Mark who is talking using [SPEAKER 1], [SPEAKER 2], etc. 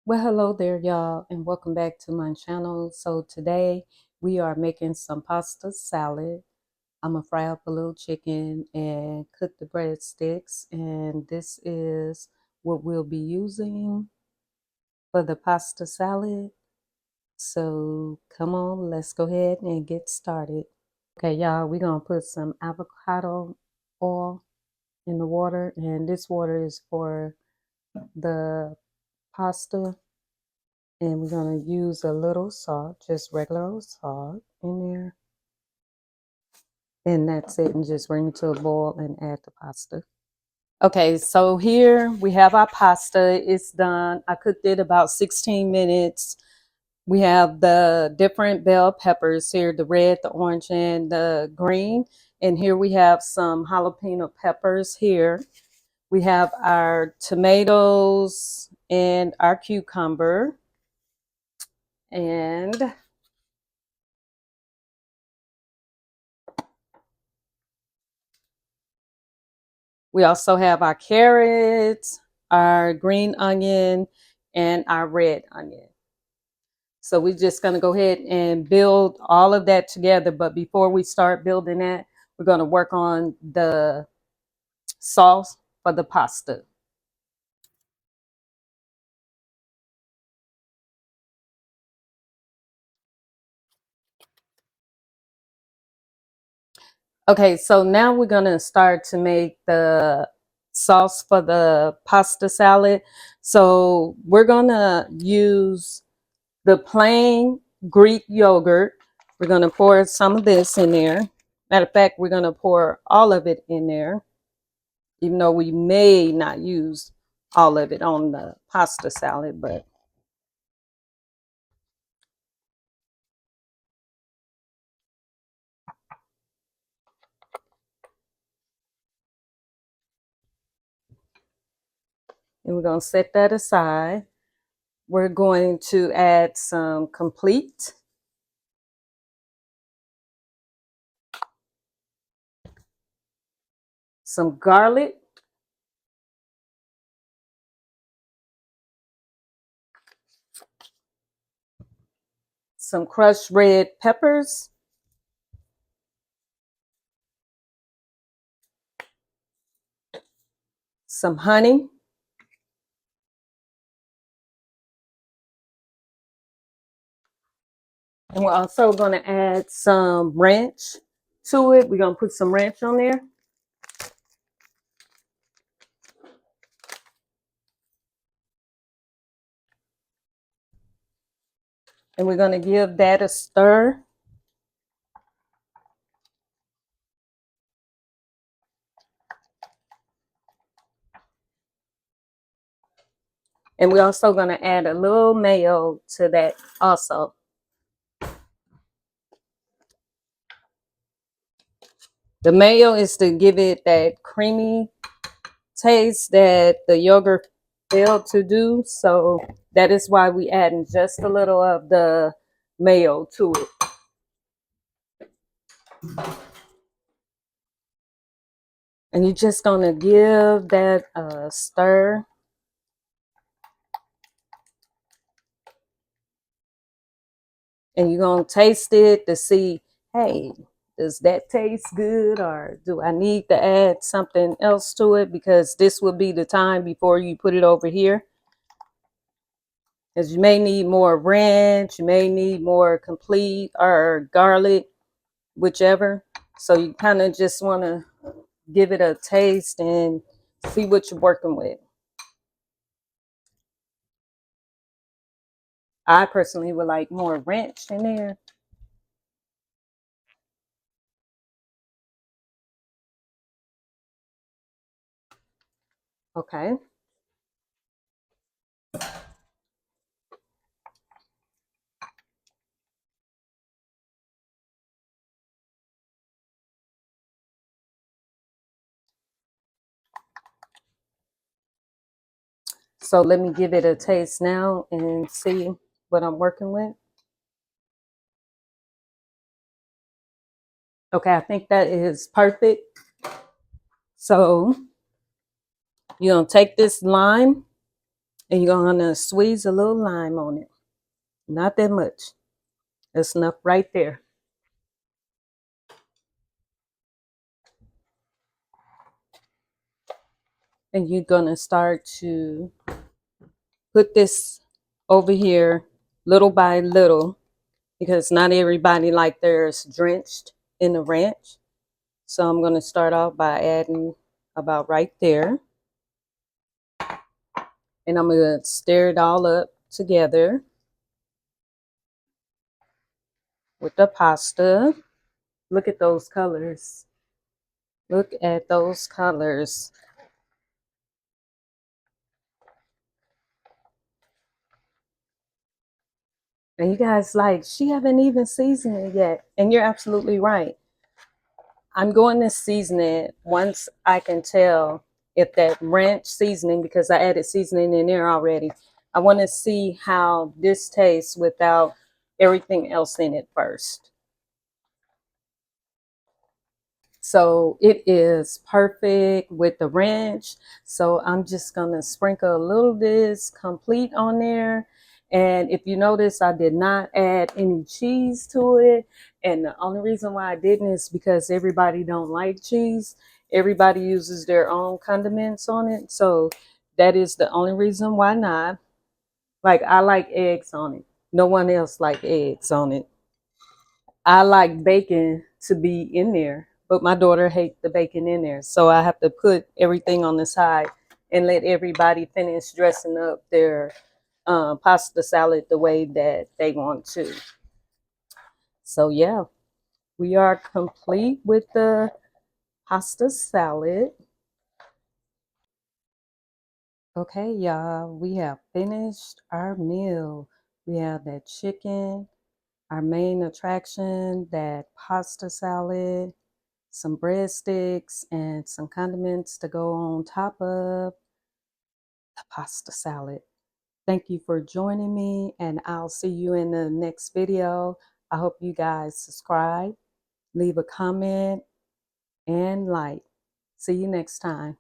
[SPEAKER 1] Well, hello there, y'all, and welcome back to my channel. So today we are making some pasta salad. I'm gonna fry up a little chicken and cook the breadsticks, and this is what we'll be using for the pasta salad. So come on, let's go ahead and get started. Okay, y'all, we're gonna put some avocado oil in the water, and this water is for the pasta. And we're going to use a little salt, just regular old salt in there. And that's it. And just bring it to a boil and add the pasta. Okay, so here we have our pasta. It's done. I cooked it about 16 minutes. We have the different bell peppers here, the red, the orange, and the green. And here we have some jalapeno peppers here. We have our tomatoes and our cucumber. And we also have our carrots, our green onion, and our red onion. So we're just going to go ahead and build all of that together. But before we start building that, we're going to work on the sauce for the pasta. Okay, so now we're going to start to make the sauce for the pasta salad. So we're going to use the plain Greek yogurt. We're going to pour some of this in there. Matter of fact, we're going to pour all of it in there, even though we may not use all of it on the pasta salad, but and we're going to set that aside. We're going to add some complete, some garlic, some crushed red peppers, some honey, and we're also going to add some ranch to it. We're going to put some ranch on there. And we're going to give that a stir. And we're also going to add a little mayo to that also. The mayo is to give it that creamy taste that the yogurt failed to do. So that is why we adding just a little of the mayo to it. And you're just going to give that a stir. And you're going to taste it to see, hey, does that taste good, or do I need to add something else to it? Because this will be the time before you put it over here. Because you may need more ranch, you may need more complete or garlic, whichever. So you kind of just want to give it a taste and see what you're working with. I personally would like more ranch in there. Okay. So let me give it a taste now and see what I'm working with. Okay, I think that is perfect. So you're going to take this lime And you're gonna squeeze a little lime on it. Not that much. That's enough right there. And you're gonna start to put this over here little by little, because not everybody like theirs drenched in the ranch. So I'm gonna start off by adding about right there. And I'm gonna stir it all up together with the pasta. Look at those colors. Look at those colors. And you guys like, she haven't even seasoned it yet. And you're absolutely right. I'm going to season it once I can tell if that ranch seasoning, because I added seasoning in there already. I want to see how this tastes without everything else in it first. So it is perfect with the ranch. So I'm just going to sprinkle a little of this complete on there. And if you notice, I did not add any cheese to it. And the only reason why I didn't is because everybody don't like cheese. Everybody uses their own condiments on it. So that is the only reason why not. Like, I like eggs on it. No one else like eggs on it. I like bacon to be in there, but my daughter hates the bacon in there. So I have to put everything on the side and let everybody finish dressing up their pasta salad the way that they want to. So yeah, we are complete with the pasta salad. Okay, y'all, we have finished our meal. We have that chicken, our main attraction, that pasta salad, some breadsticks, and some condiments to go on top of the pasta salad. Thank you for joining me, and I'll see you in the next video. I hope you guys subscribe, leave a comment, and like. See you next time.